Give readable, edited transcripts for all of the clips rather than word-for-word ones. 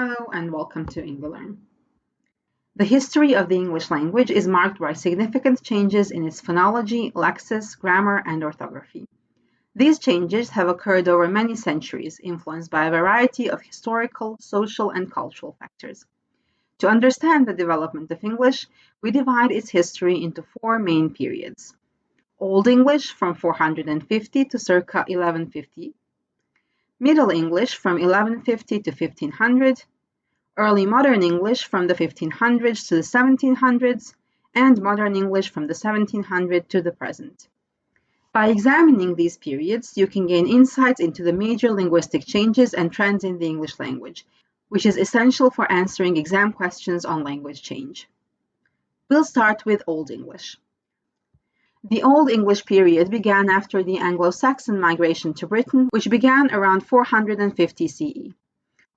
Hello and welcome to EngLearn. The history of the English language is marked by significant changes in its phonology, lexis, grammar, and orthography. These changes have occurred over many centuries, influenced by a variety of historical, social, and cultural factors. To understand the development of English, we divide its history into four main periods. Old English from 450 to circa 1150, Middle English from 1150 to 1500, Early Modern English from the 1500s to the 1700s, and Modern English from the 1700s to the present. By examining these periods, you can gain insights into the major linguistic changes and trends in the English language, which is essential for answering exam questions on language change. We'll start with Old English. The Old English period began after the Anglo-Saxon migration to Britain, which began around 450 CE.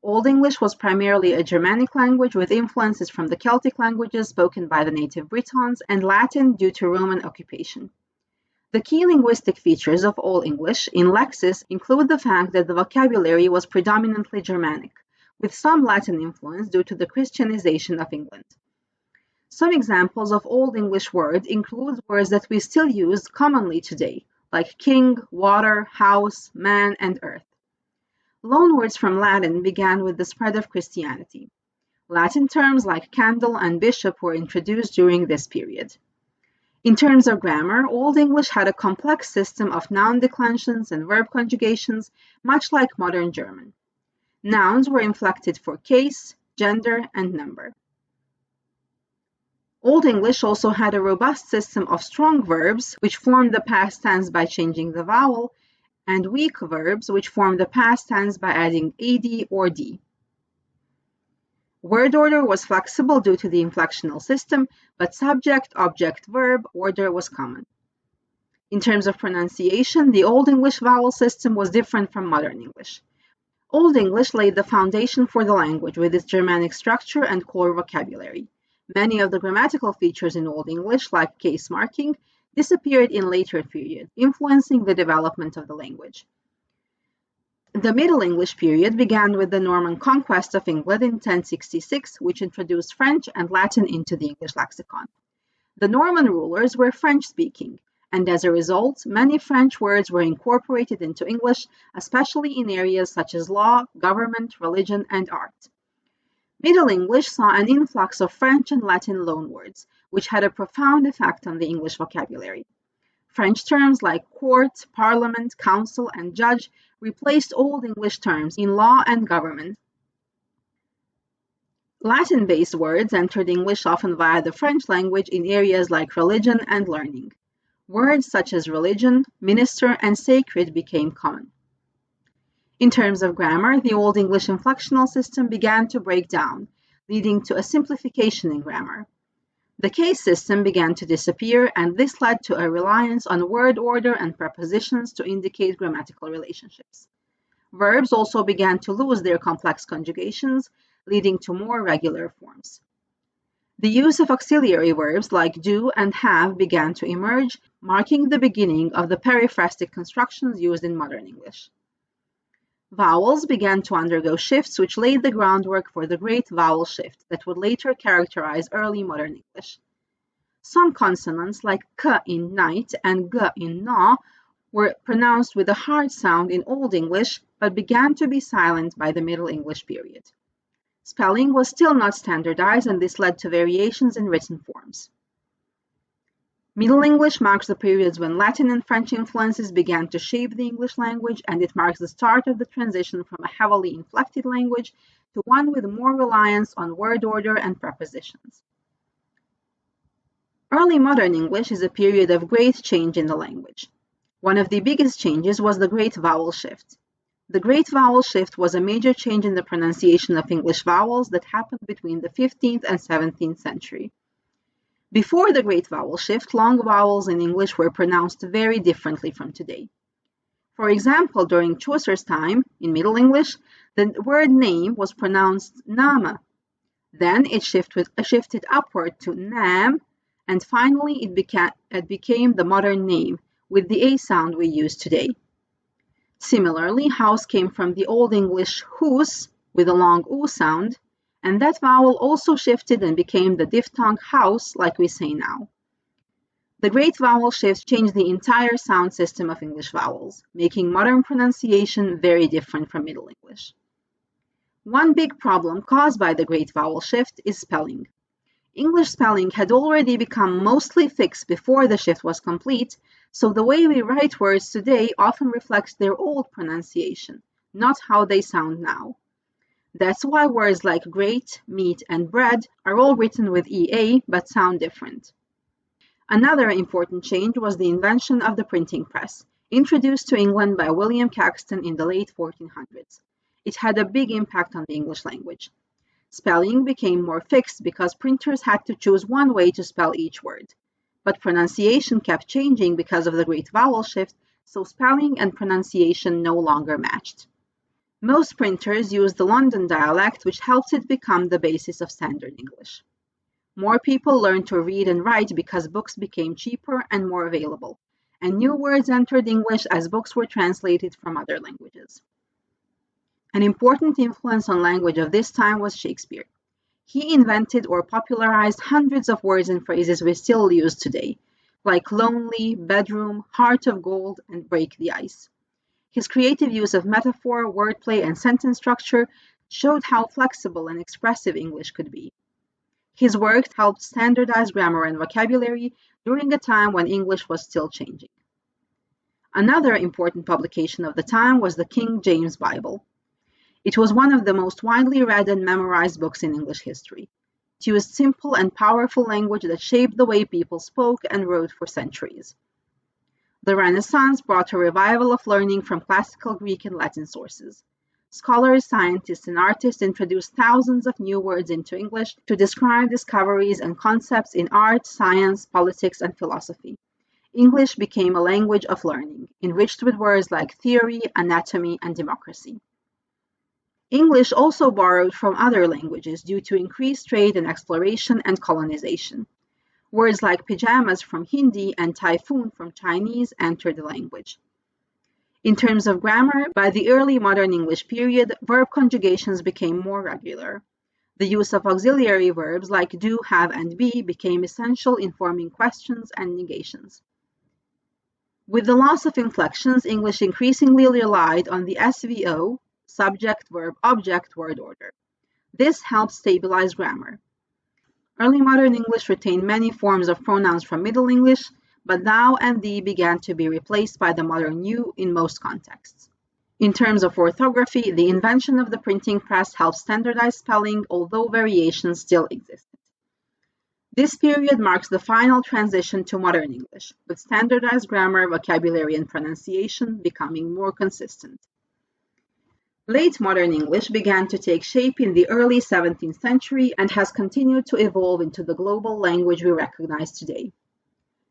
Old English was primarily a Germanic language with influences from the Celtic languages spoken by the native Britons and Latin due to Roman occupation. The key linguistic features of Old English in lexis include the fact that the vocabulary was predominantly Germanic, with some Latin influence due to the Christianization of England. Some examples of Old English words include words that we still use commonly today, like king, water, house, man, and earth. Loanwords from Latin began with the spread of Christianity. Latin terms like candle and bishop were introduced during this period. In terms of grammar, Old English had a complex system of noun declensions and verb conjugations, much like modern German. Nouns were inflected for case, gender, and number. Old English also had a robust system of strong verbs, which formed the past tense by changing the vowel, and weak verbs, which form the past tense by adding ad or d. Word order was flexible due to the inflectional system, but subject, object, verb order was common. In terms of pronunciation, the Old English vowel system was different from modern English. Old English laid the foundation for the language with its Germanic structure and core vocabulary. Many of the grammatical features in Old English, like case marking, disappeared in later periods, influencing the development of the language. The Middle English period began with the Norman conquest of England in 1066, which introduced French and Latin into the English lexicon. The Norman rulers were French-speaking, and as a result, many French words were incorporated into English, especially in areas such as law, government, religion, and art. Middle English saw an influx of French and Latin loanwords, which had a profound effect on the English vocabulary. French terms like court, parliament, council, and judge replaced Old English terms in law and government. Latin-based words entered English often via the French language in areas like religion and learning. Words such as religion, minister, and sacred became common. In terms of grammar, the Old English inflectional system began to break down, leading to a simplification in grammar. The case system began to disappear, and this led to a reliance on word order and prepositions to indicate grammatical relationships. Verbs also began to lose their complex conjugations, leading to more regular forms. The use of auxiliary verbs like do and have began to emerge, marking the beginning of the periphrastic constructions used in modern English. Vowels began to undergo shifts which laid the groundwork for the Great Vowel Shift that would later characterize early modern English. Some consonants like k in night and g in na were pronounced with a hard sound in Old English but began to be silent by the Middle English period. Spelling was still not standardized, and this led to variations in written forms. Middle English marks the periods when Latin and French influences began to shape the English language, and it marks the start of the transition from a heavily inflected language to one with more reliance on word order and prepositions. Early modern English is a period of great change in the language. One of the biggest changes was the Great Vowel Shift. The Great Vowel Shift was a major change in the pronunciation of English vowels that happened between the 15th and 17th century. Before the Great Vowel Shift, long vowels in English were pronounced very differently from today. For example, during Chaucer's time, in Middle English, the word name was pronounced nama. Then it shifted upward to nam, and finally it became the modern name, with the A sound we use today. Similarly, house came from the Old English hus, with a long oo sound, and that vowel also shifted and became the diphthong house like we say now. The great vowel shift changed the entire sound system of English vowels, making modern pronunciation very different from Middle English. One big problem caused by the great vowel shift is spelling. English spelling had already become mostly fixed before the shift was complete, so the way we write words today often reflects their old pronunciation, not how they sound now. That's why words like great, meat, and bread are all written with EA but sound different. Another important change was the invention of the printing press, introduced to England by William Caxton in the late 1400s. It had a big impact on the English language. Spelling became more fixed because printers had to choose one way to spell each word. But pronunciation kept changing because of the great vowel shift, so spelling and pronunciation no longer matched. Most printers used the London dialect, which helped it become the basis of standard English. More people learned to read and write because books became cheaper and more available, and new words entered English as books were translated from other languages. An important influence on language of this time was Shakespeare. He invented or popularized hundreds of words and phrases we still use today, like lonely, bedroom, heart of gold, and break the ice. His creative use of metaphor, wordplay, and sentence structure showed how flexible and expressive English could be. His work helped standardize grammar and vocabulary during a time when English was still changing. Another important publication of the time was the King James Bible. It was one of the most widely read and memorized books in English history. It used simple and powerful language that shaped the way people spoke and wrote for centuries. The Renaissance brought a revival of learning from classical Greek and Latin sources. Scholars, scientists, and artists introduced thousands of new words into English to describe discoveries and concepts in art, science, politics, and philosophy. English became a language of learning, enriched with words like theory, anatomy, and democracy. English also borrowed from other languages due to increased trade and exploration and colonization. Words like pajamas from Hindi and typhoon from Chinese entered the language. In terms of grammar, by the early modern English period, verb conjugations became more regular. The use of auxiliary verbs like do, have, and be became essential in forming questions and negations. With the loss of inflections, English increasingly relied on the SVO, subject, verb, object, word order. This helped stabilize grammar. Early modern English retained many forms of pronouns from Middle English, but thou and thee began to be replaced by the modern you in most contexts. In terms of orthography, the invention of the printing press helped standardize spelling, although variations still existed. This period marks the final transition to modern English, with standardized grammar, vocabulary, and pronunciation becoming more consistent. Late modern English began to take shape in the early 17th century and has continued to evolve into the global language we recognize today.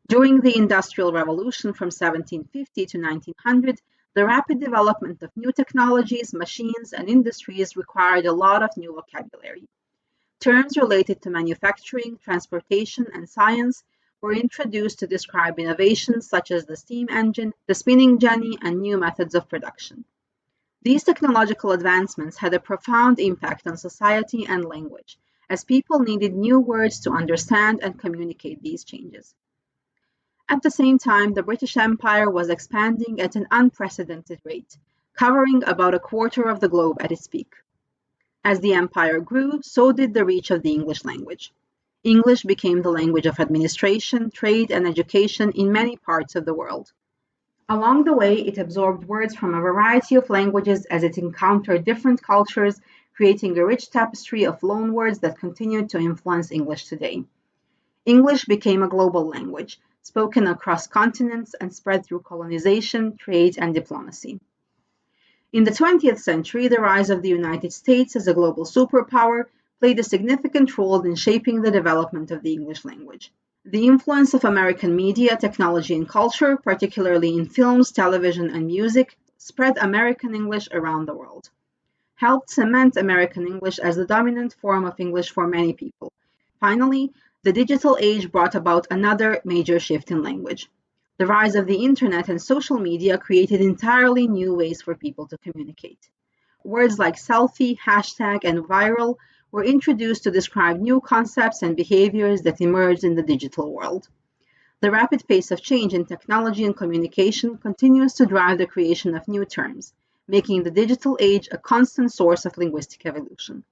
During the Industrial Revolution from 1750 to 1900, the rapid development of new technologies, machines, and industries required a lot of new vocabulary. Terms related to manufacturing, transportation, and science were introduced to describe innovations such as the steam engine, the spinning jenny, and new methods of production. These technological advancements had a profound impact on society and language, as people needed new words to understand and communicate these changes. At the same time, the British Empire was expanding at an unprecedented rate, covering about a quarter of the globe at its peak. As the empire grew, so did the reach of the English language. English became the language of administration, trade, and education in many parts of the world. Along the way, it absorbed words from a variety of languages as it encountered different cultures, creating a rich tapestry of loanwords that continued to influence English today. English became a global language, spoken across continents and spread through colonization, trade, and diplomacy. In the 20th century, the rise of the United States as a global superpower played a significant role in shaping the development of the English language. The influence of American media, technology, and culture, particularly in films, television, and music, spread American English around the world, helped cement American English as the dominant form of English for many people. Finally, the digital age brought about another major shift in language. The rise of the internet and social media created entirely new ways for people to communicate. Words like selfie, hashtag, and viral were introduced to describe new concepts and behaviors that emerged in the digital world. The rapid pace of change in technology and communication continues to drive the creation of new terms, making the digital age a constant source of linguistic evolution.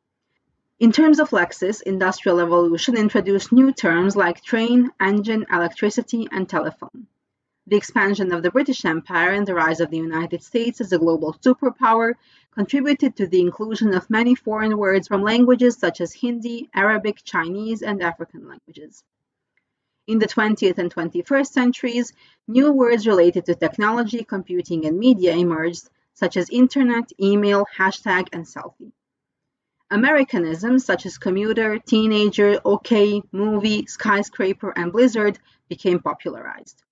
In terms of lexis, industrial evolution introduced new terms like train, engine, electricity, and telephone. The expansion of the British Empire and the rise of the United States as a global superpower contributed to the inclusion of many foreign words from languages such as Hindi, Arabic, Chinese, and African languages. In the 20th and 21st centuries, new words related to technology, computing, and media emerged, such as internet, email, hashtag, and selfie. Americanisms such as commuter, teenager, okay, movie, skyscraper, and blizzard became popularized.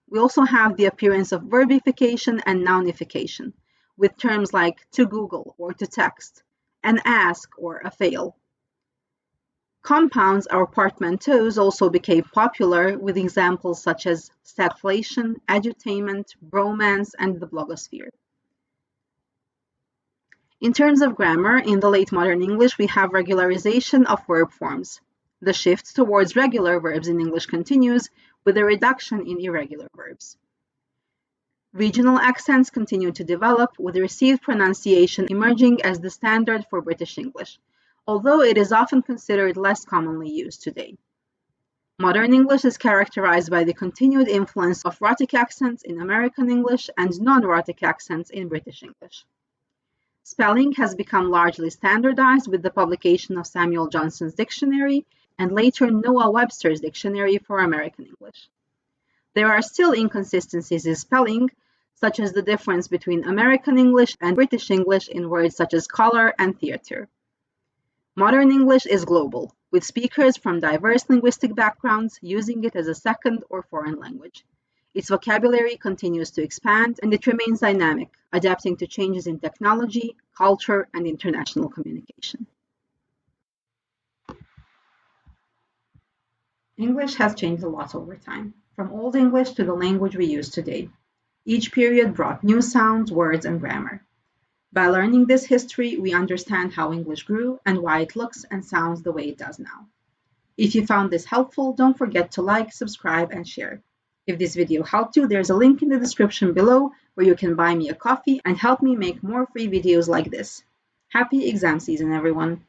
We also have the appearance of verbification and nounification, with terms like to Google or to text, an ask or a fail. Compounds or portmanteaus also became popular, with examples such as stagflation, edutainment, bromance, and the blogosphere. In terms of grammar, in the late modern English, we have regularization of verb forms. The shift towards regular verbs in English continues, with a reduction in irregular verbs. Regional accents continue to develop, with received pronunciation emerging as the standard for British English, although it is often considered less commonly used today. Modern English is characterized by the continued influence of rhotic accents in American English and non-rhotic accents in British English. Spelling has become largely standardized with the publication of Samuel Johnson's dictionary and later Noah Webster's dictionary for American English. There are still inconsistencies in spelling, such as the difference between American English and British English in words such as color and theater. Modern English is global, with speakers from diverse linguistic backgrounds using it as a second or foreign language. Its vocabulary continues to expand, and it remains dynamic, adapting to changes in technology, culture, and international communication. English has changed a lot over time, from Old English to the language we use today. Each period brought new sounds, words, and grammar. By learning this history, we understand how English grew and why it looks and sounds the way it does now. If you found this helpful, don't forget to like, subscribe, and share. If this video helped you, there's a link in the description below where you can buy me a coffee and help me make more free videos like this. Happy exam season, everyone!